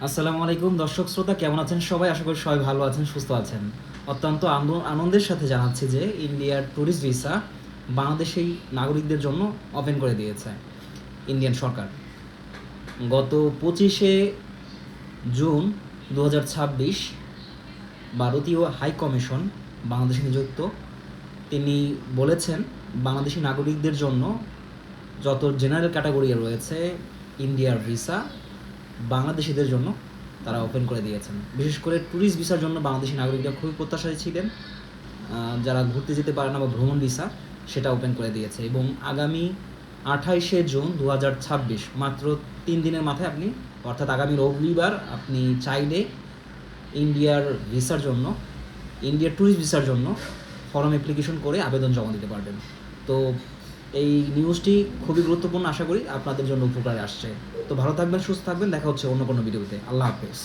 আসসালামু আলাইকুম দর্শক শ্রোতা, কেমন আছেন সবাই? আশা করি সবাই ভালো আছেন, সুস্থ আছেন। অত্যন্ত আনন্দের সাথে জানাচ্ছি যে ইন্ডিয়ার ট্যুরিস্ট ভিসা বাংলাদেশি নাগরিকদের জন্য ওপেন করে দিয়েছে ইন্ডিয়ান সরকার। গত 25শে জুন 2026 ভারতীয় হাই কমিশন বাংলাদেশে নিযুক্ত তিনি বলেছেন বাংলাদেশি নাগরিকদের জন্য যত জেনারেল ক্যাটাগরি রয়েছে ইন্ডিয়ার ভিসা বাংলাদেশিদের জন্য তারা ওপেন করে দিয়েছেন। বিশেষ করে ট্যুরিস্ট ভিসার জন্য বাংলাদেশি নাগরিকরা খুবই প্রত্যাশায় ছিলেন। যারা ঘুরতে যেতে পারে না বা ভ্রমণ ভিসা সেটা ওপেন করে দিয়েছে এবং আগামী 28শে জুন 2026 মাত্র 3 দিনের মাথায় আপনি, অর্থাৎ আগামী রবিবার আপনি চাইলে ইন্ডিয়ার ভিসার জন্য, ইন্ডিয়ার ট্যুরিস্ট ভিসার জন্য ফর্ম অ্যাপ্লিকেশন করে আবেদন জমা দিতে পারবেন। তো এই নিউজটি খুবই গুরুত্বপূর্ণ, আশা করি আপনাদের জন্য উপকারে আসছে। তো ভালো থাকবেন, সুস্থ থাকবেন, দেখা হচ্ছে অন্য কোনো ভিডিওতে। আল্লাহ হাফেজ।